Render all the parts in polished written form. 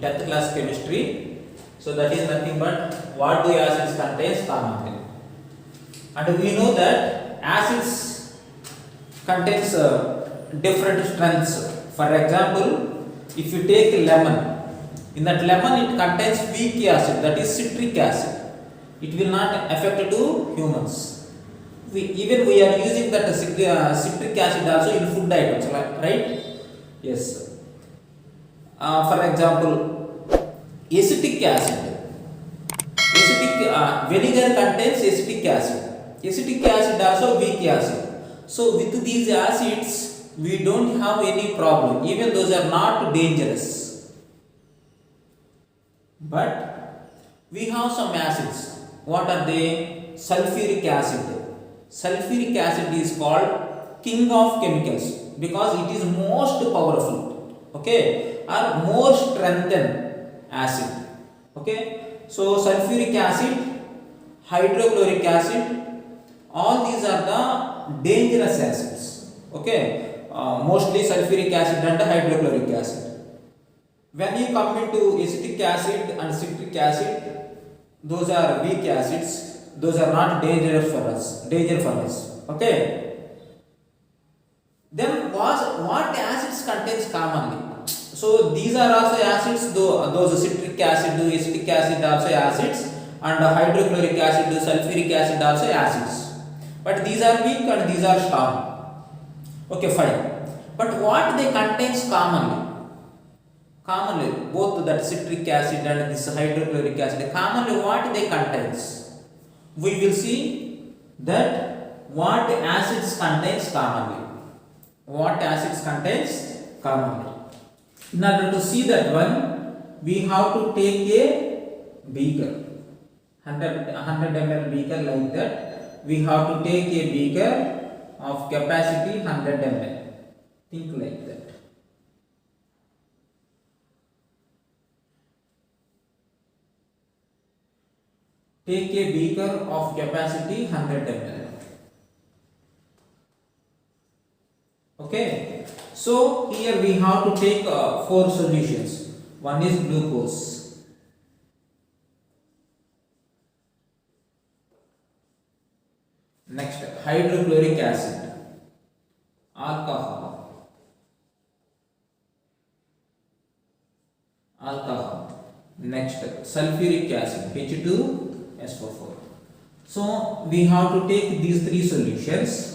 10th class chemistry. So that is nothing but what do acids contains commonly. And we know that acids contains different strengths. For example, if you take lemon, in that lemon it contains weak acid, that is citric acid. It will not affect to humans. We are using that citric acid also in food items, right? Yes. For example, acetic acid. Vinegar contains acetic acid. Acetic acid also weak acid. So with these acids, we don't have any problem. Even those are not dangerous. But we have some acids. What are they? Sulfuric acid. Sulfuric acid is called king of chemicals because it is most powerful, okay, or more strengthened acid, okay. So sulfuric acid, hydrochloric acid, all these are the dangerous acids, okay. Mostly sulfuric acid and hydrochloric acid. When you come into acetic acid and citric acid, those are weak acids. Those are not dangerous for us, okay. Then what acids contains commonly? So these are also acids, those citric acid, acetic acid also acids, and hydrochloric acid, sulfuric acid also acids. But these are weak and these are strong. Okay, fine. But what they contains commonly? Commonly, both that citric acid and this hydrochloric acid, commonly what they contains? We will see that what acids contains commonly. What acids contains commonly. In order to see that one, we have to take a beaker, 100 ml beaker like that. We have to take a beaker of capacity 100 ml. Think like that. Take a beaker of capacity 100 ml. Okay. So here we have to take 4 solutions. One is glucose. Next, hydrochloric acid, alcohol. Next, sulfuric acid, H2SO4. So we have to take these 3 solutions,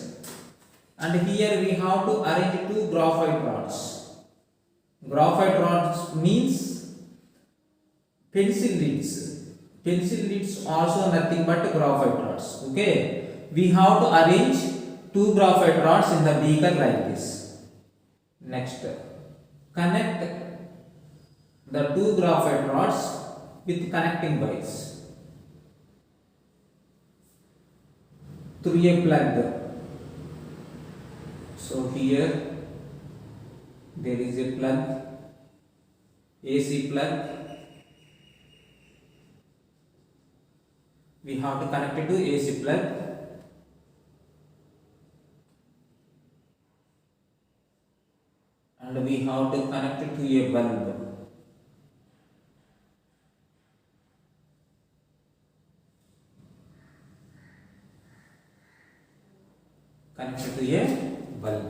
and here we have to arrange 2 graphite rods. Graphite rods means pencil leads. Pencil leads also nothing but graphite rods. Okay. We have to arrange 2 graphite rods in the beaker like this. Next, connect the 2 graphite rods with connecting wires through a plug. So here there is a plug, AC plug. We have to connect it to AC plug. And we have to connect it to a bulb. Connect it to a bulb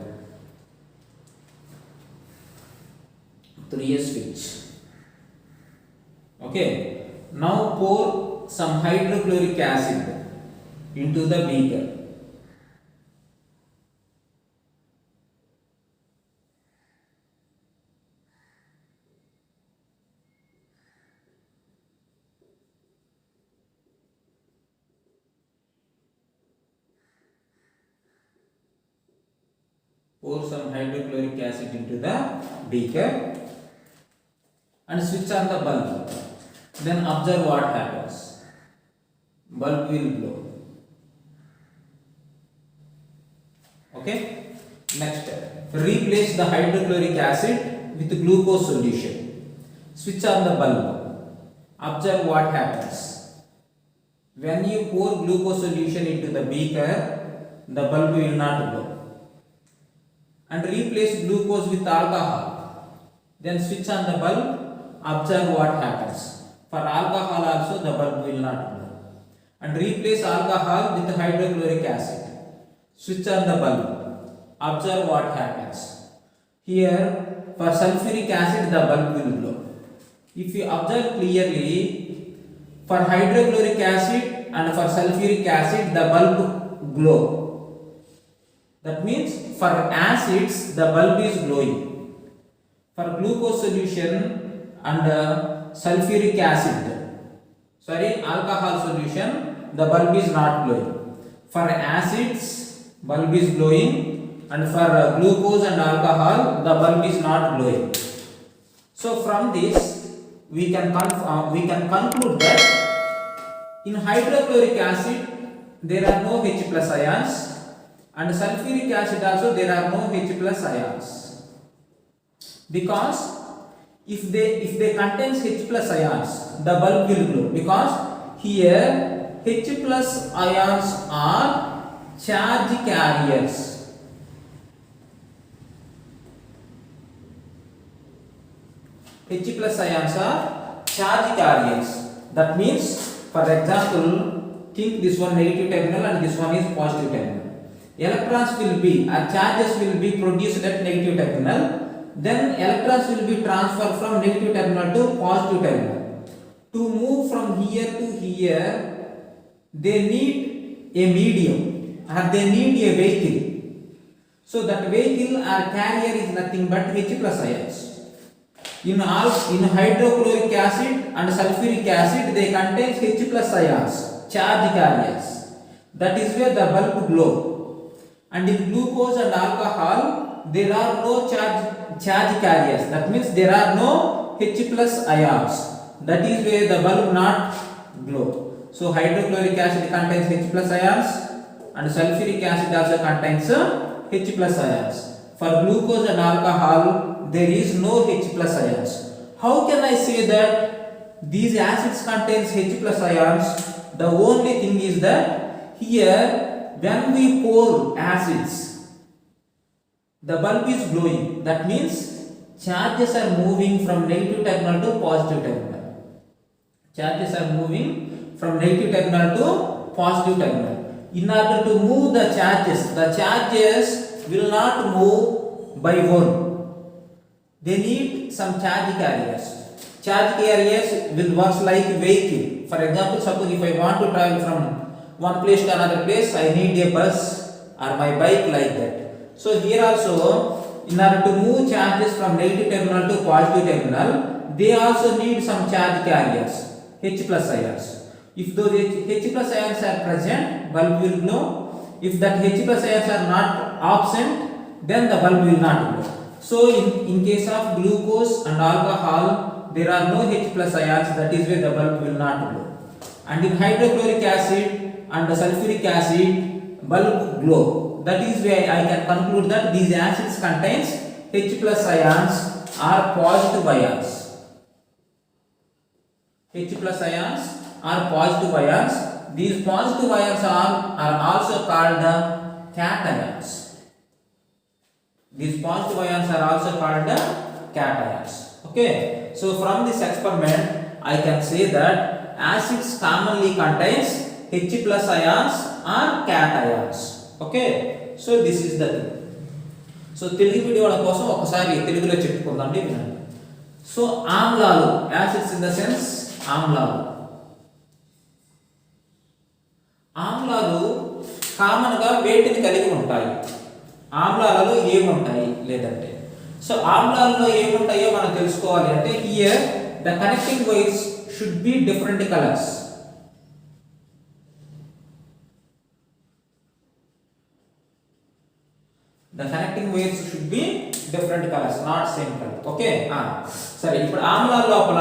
through a switch. Okay. Now pour some hydrochloric acid into the beaker. Pour some hydrochloric acid into the beaker and switch on the bulb. Then observe what happens. Bulb will blow. Okay. Next, replace the hydrochloric acid with glucose solution. Switch on the bulb. Observe what happens. When you pour glucose solution into the beaker, the bulb will not blow. And replace glucose with alcohol. Then switch on the bulb. observe what happens. For alcohol also the bulb will not glow. And replace alcohol with hydrochloric acid. Switch on the bulb. Observe what happens. Here for sulfuric acid the bulb will glow. If you observe clearly, for hydrochloric acid and for sulfuric acid the bulb glow. That means for acids the bulb is glowing. For glucose solution and sulfuric acid, alcohol solution, the bulb is not glowing. For acids bulb is glowing, and for glucose and alcohol the bulb is not glowing. So from this we can conclude that in hydrochloric acid there are no H plus ions, and sulfuric acid also there are no H plus ions, because if they contains H plus ions the bulb will glow, because here H plus ions are charge carriers. H plus ions are charge carriers. That means, for example, think this one negative terminal and this one is positive terminal. Electrons will be, charges will be produced at negative terminal. Then electrons will be transferred from negative terminal to positive terminal. To move from here to here, they need a medium, or they need a vehicle. So that vehicle or carrier is nothing but H plus ions. In hydrochloric acid and sulfuric acid they contain H plus ions, charge carriers. That is where the bulb glow. And in glucose and alcohol there are no charge carriers. That means there are no H plus ions. That is where the bulb not glow. So hydrochloric acid contains H plus ions and sulfuric acid also contains H plus ions. For glucose and alcohol there is no H plus ions. How can I say that these acids contains H plus ions? The only thing is that here when we pour acids the bulb is glowing. That means charges are moving from negative terminal to positive terminal. Charges are moving from negative terminal to positive terminal. In order to move the charges will not move by one. They need some charge carriers. Charge carriers will work like vehicle. For example, suppose if I want to travel from one place to another place, I need a bus or my bike like that. So here also, in order to move charges from negative terminal to positive terminal, they also need some charge carriers, H plus ions. If those H plus ions are present, bulb will glow. If that H plus ions are not absent, then the bulb will not glow. So in case of glucose and alcohol, there are no H plus ions. That is where the bulb will not glow. And in hydrochloric acid and sulfuric acid, bulb glow. That is where I can conclude that these acids contains H plus ions are positive ions. H plus ions are positive ions. These positive ions are also called cations. These positive ions are also called cations. Okay. So from this experiment, I can say that acids commonly contains H plus ions or cations. Okay. So this is the thing. So Telugu వీడియోల కోసం ఒకసారి తెలుగులో చెప్పుకుందాండి వినండి. So ఆమ్లాలు, acids in the sense ఆమ్లాలు. ఆమ్లాలు common గా వేటిని కలిగి ఉంటాయి. ఆమ్లాలలో ఏముంటాయి లేదంటే, సో ఆమ్లాలలో ఏముంటాయో మనం తెలుసుకోవాలి అంటే here the connecting wires should be different colours. The connecting wires should be different colors, not same color. Okay. సరే, ఇప్పుడు ఆమ్లాల లోపల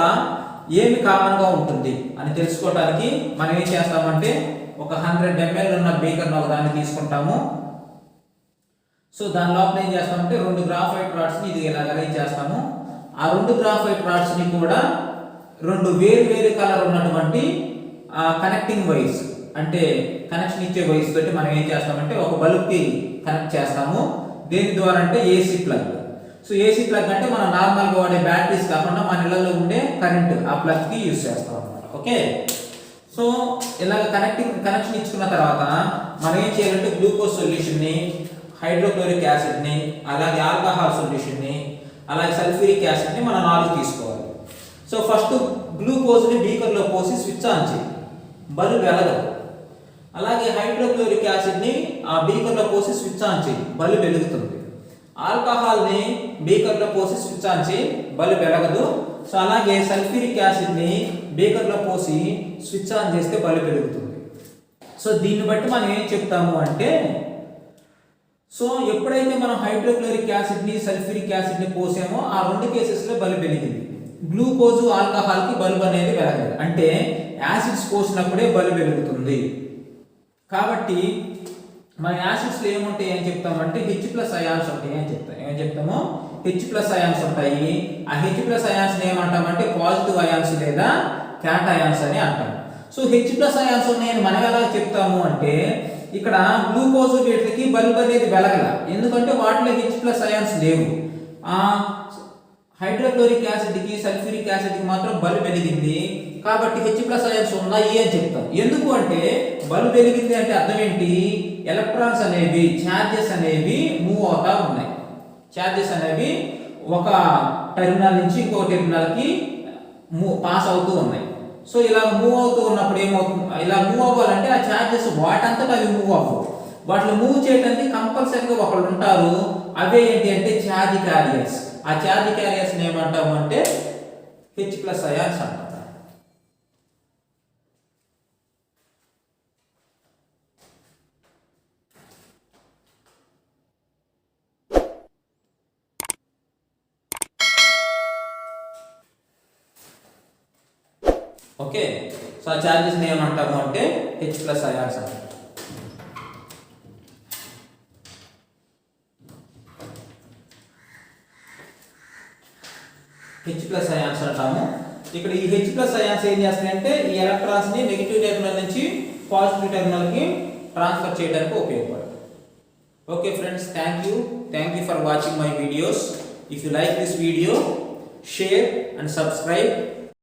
ఏమి కామన్ గా ఉంటుంది అని తెలుసుకోవడానికి మనం ఏం చేస్తామంటే ఒక 100 ml ఉన్న బీకర్ ఒక దాన్ని తీసుకుంటాము. సో దాని లోపల ఏం చేస్తామంటే 2 గ్రాఫైట్ రాడ్స్ ని ఇది ఇలా అరేంజ్ చేస్తాము. ఆ 2 గ్రాఫైట్ రాడ్స్ ని కూడా 2 వేరు కలర్ ఉన్నటువంటి కనెక్టింగ్ వైర్స్ అంటే కనెక్షన్ ఇచ్చే వైర్స్ తోటి మనం ఏం చేస్తామంటే ఒక బల్బ్ కి కనెక్ట్ చేస్తాము. దేని ద్వారా అంటే AC plug. So AC plug అంటే మనం నార్మల్గా వాడే బ్యాటరీస్ కాకుండా మన ఇళ్లలో ఉండే కరెంట్ ఆ ప్లగ్కి యూజ్ చేస్తాం అన్నమాట. ఓకే, సో ఇలాగ కనెక్షన్ ఇచ్చుకున్న తర్వాత మనం ఏం చేయాలంటే గ్లూకోజ్ సొల్యూషన్ని, హైడ్రోక్లోరిక్ యాసిడ్ని, అలాగే ఆల్కహాల్ సొల్యూషన్ని, అలాగే సల్ఫ్యూరిక్ యాసిడ్ని మనం 4 తీసుకోవాలి. సో ఫస్ట్ గ్లూకోజ్ని బీకర్లో పోసి స్విచ్ ఆన్ చేయి, బల్బ్ వెలగదు. అలాగే హైడ్రోక్లోరిక్ యాసిడ్ని ఆ బీకర్లో పోసి స్విచ్ ఆన్ చేయి, బల్బ్ వెలుగుతుంది. ఆల్కహాల్ని బీకర్లో పోసి స్విచ్ ఆన్ చేయి, బల్బ్ వెలగదు. సో అలాగే సల్ఫ్యూరిక్ యాసిడ్ని బీకర్లో పోసి స్విచ్ ఆన్ చేస్తే బల్బ్ వెలుగుతుంది. సో దీన్ని బట్టి మనం ఏం చెప్తాము అంటే, సో ఎప్పుడైతే మనం హైడ్రోక్లోరిక్ యాసిడ్ని సల్ఫ్యూరిక్ యాసిడ్ని పోసామో ఆ 2 కేసెస్లో బల్బ్ వెలిగింది. గ్లూకోజ్ ఆల్కహాల్కి బల్బ్ అనేది వెలగదు, అంటే యాసిడ్స్ పోసినప్పుడే బల్బ్ వెలుగుతుంది. కాబట్టి మన యాసిడ్స్లో ఏముంటాయి అని చెప్తామంటే H+ అయాన్స్ ఉంటాయి అని చెప్తాం. ఏం చెప్తాము? H+ అయాన్స్ ఉంటాయి. ఆ H+ అయాన్స్ ఏమంటామంటే పాజిటివ్ అయాన్స్ లేదా క్యాటయాన్స్ అని అంటాం. సో H+ అయాన్స్ ఉన్నాయని మనం ఎలా చెప్తాము అంటే, ఇక్కడ గ్లూకోజ్ వీటికి బల్బ్ అనేది వెలగల, ఎందుకంటే వాటిలో H+ అయాన్స్ లేవు. హైడ్రోక్లోరిక్ యాసిడ్కి సల్ఫ్యూరిక్ యాసిడ్కి మాత్రం బల్బ్ వెలిగింది, కాబట్టి H+ అయాన్స్ ఉన్నాయి అని చెప్తాం. ఎందుకు అంటే బల్బ్ వెలిగింది అంటే అర్థం ఏంటి? ఎలక్ట్రాన్స్ అనేవి, ఛార్జెస్ అనేవి మూవ్ అవుతా ఉన్నాయి. ఛార్జెస్ అనేవి ఒక టెర్మినల్ నుంచి ఇంకో టెర్మినల్కి పాస్ అవుతూ ఉన్నాయి. సో ఇలా మూవ్ అవుతూ ఉన్నప్పుడు ఏమవుతుంది? ఇలా మూవ్ అవ్వాలంటే ఆ ఛార్జెస్ వాటంతటా అవి మూవ్ అవ్వవు. వాటిని మూవ్ చేయడానికి కంపల్సరీగా ఒకళ్ళు ఉంటారు. అవే ఏంటి అంటే ఛార్జ్ క్యారియర్స్. ఆ ఛార్జ్ క్యారియర్స్ ఏమంటాము అంటే H+ అయాన్స్ అంటారు. ఓకే, సో ఆ ఛార్జెస్ ఏమంటాము అంటే H+ అయాన్స్ అంటారు. H+ అయాన్స్ అంటాము. ఇక్కడ ఈ H+ అయాన్స్ ఏం చేస్తాయంటే ఈ ఎలక్ట్రాన్స్ ని నెగిటివ్ టెర్మినల్ నుంచి పాజిటివ్ టెర్మినల్ కి ట్రాన్స్ఫర్ చేయడానికి ఉపయోగపడుతుంది. Okay friends, thank you for watching my videos. If you like this video, share and subscribe.